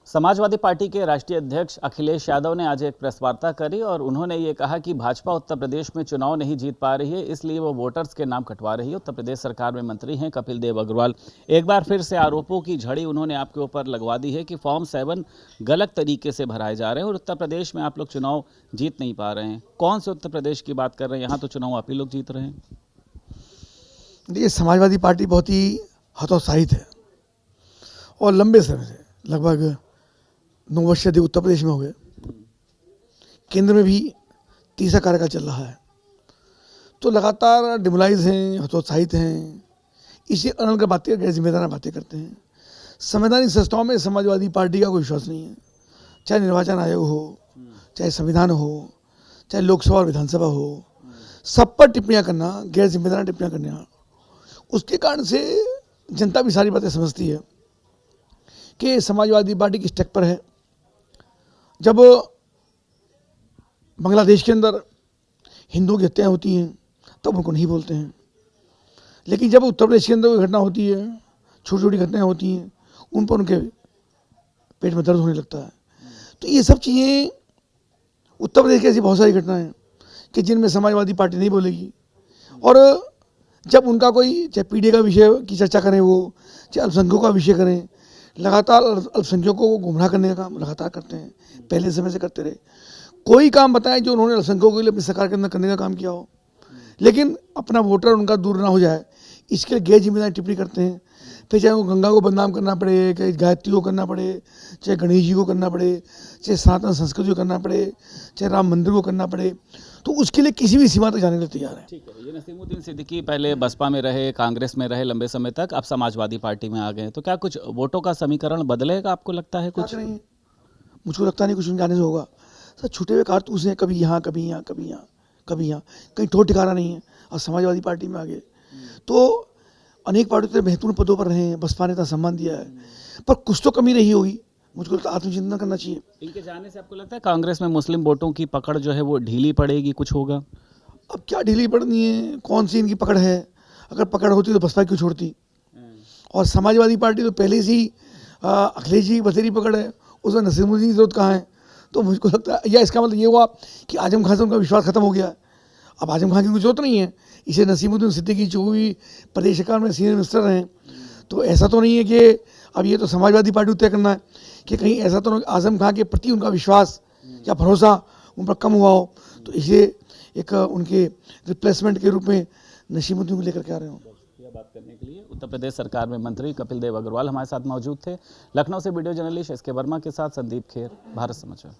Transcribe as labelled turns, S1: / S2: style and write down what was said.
S1: Samajwadi party के राष्ट्रीय अध्यक्ष अखिलेश यादव ने आज एक प्रेस वार्ता करी और उन्होंने ये कहा कि भाजपा उत्तर प्रदेश में चुनाव नहीं जीत पा रही है, इसलिए वो वोटर्स के नाम कटवा रही है। उत्तर प्रदेश सरकार में मंत्री हैं कपिल देव अग्रवाल। एक बार फिर से आरोपों की झड़ी उन्होंने आपके ऊपर लगवा दी है कि फॉर्म 7 गलत तरीके से भराए जा रहे हैं और उत्तर प्रदेश में आप लोग चुनाव जीत नहीं पा रहे हैं। कौन से उत्तर प्रदेश की बात कर रहे हैं? यहाँ तो चुनाव आप ही लोग जीत रहे हैं।
S2: ये समाजवादी पार्टी बहुत ही हतोत्साहित है और लंबे समय से लगभग 9 वर्ष से अधिक उत्तर प्रदेश में हो गए। केंद्र में भी तीसरा कार्यकाल चल रहा है, तो लगातार डिमोलाइज हैं, हतोत्साहित हैं। इसी अनल बातें, गैर जिम्मेदार बातें करते हैं। संवैधानिक संस्थाओं में समाजवादी पार्टी का कोई विश्वास नहीं है, चाहे निर्वाचन आयोग हो, चाहे संविधान हो, चाहे लोकसभा और विधानसभा हो, सब पर टिप्पणियाँ करना, गैर जिम्मेदार टिप्पणियाँ करना, उसके कारण से जनता भी सारी बातें समझती है कि समाजवादी पार्टी किस टैक पर है। जब बांग्लादेश के अंदर हिंदुओं की हत्याएं होती हैं तब उनको नहीं बोलते हैं, लेकिन जब उत्तर प्रदेश के अंदर कोई घटना होती है, छोटी छोटी घटनाएं होती हैं, उन पर उनके पेट में दर्द होने लगता है। तो ये सब चीज़ें उत्तर प्रदेश की ऐसी बहुत सारी घटनाएं हैं कि जिनमें समाजवादी पार्टी नहीं बोलेगी। और जब उनका कोई, चाहे पीडीए का विषय की चर्चा करें, वो चाहे अल्पसंख्यकों का विषय करें, लगातार अल्पसंख्यकों को गुमराह करने का काम लगातार करते हैं, पहले समय से करते रहे। कोई काम बताएं जो उन्होंने अल्पसंख्यकों के लिए अपनी सरकार के अंदर करने का काम किया हो, लेकिन अपना वोटर उनका दूर ना हो जाए इसके लिए गैर जिम्मेदारी टिप्पणी करते हैं। फिर चाहे वो गंगा को बदनाम करना पड़े, चाहे गायत्री को करना पड़े, चाहे गणेश जी को करना पड़े, चाहे सनातन संस्कृति को करना पड़े, चाहे राम मंदिर को करना पड़े, तो उसके लिए किसी भी सीमा तक जाने के लिए तैयार है।
S1: ठीक है, ये नसीमुद्दीन सिद्दीकी पहले बसपा में रहे, कांग्रेस में रहे लंबे समय तक, अब समाजवादी पार्टी में आ गए, तो क्या कुछ वोटों का समीकरण बदलेगा? आपको लगता है कुछ?
S2: नहीं, मुझको लगता नहीं कुछ उनके आने से होगा। सर, छूटे हुए कारतूस हैं, कभी यहाँ कभी यहाँ कभी यहाँ कभी यहाँ, कहीं ठोर ठिकाना नहीं है। और समाजवादी पार्टी में आ गए तो अनेक पार्टियों से महत्वपूर्ण पदों पर रहे हैं, बसपा ने इतना सम्मान दिया है, पर कुछ तो कमी रही होगी। मुझको लगता है आत्मचिंतन करना चाहिए।
S1: इनके जाने से आपको लगता है कांग्रेस में मुस्लिम वोटों की पकड़ जो है वो ढीली पड़ेगी, कुछ होगा?
S2: अब क्या ढीली पड़नी है, कौन सी इनकी पकड़ है? अगर पकड़ होती तो बसपा क्यों छोड़ती? और समाजवादी पार्टी तो पहले से ही अखिलेश जी की बतेरी पकड़ है, उसमें नसीमुद्दीन की जरूरत कहाँ है? तो मुझको लगता है, या इसका मतलब ये हुआ कि आजम खान से उनका विश्वास खत्म हो गया। अब आजम खान की कोई जरूरत नहीं है, इसे नसीमुद्दीन सिद्दीकी जो भी प्रदेश सरकार में सीनियर मिनिस्टर हैं, तो ऐसा तो नहीं है कि अब ये तो समाजवादी पार्टी को तय करना है कि कहीं ऐसा तो नहीं आजम खान के प्रति उनका विश्वास या भरोसा उन पर कम हुआ हो, तो इसे एक उनके रिप्लेसमेंट के रूप में नसीमुद्दीन को लेकर के आ रहे हो।
S1: यह बात करने के लिए उत्तर प्रदेश सरकार में मंत्री कपिल देव अग्रवाल हमारे साथ मौजूद थे। लखनऊ से वीडियो जर्नलिस्ट एसके वर्मा के साथ संदीप खेर, भारत समाचार।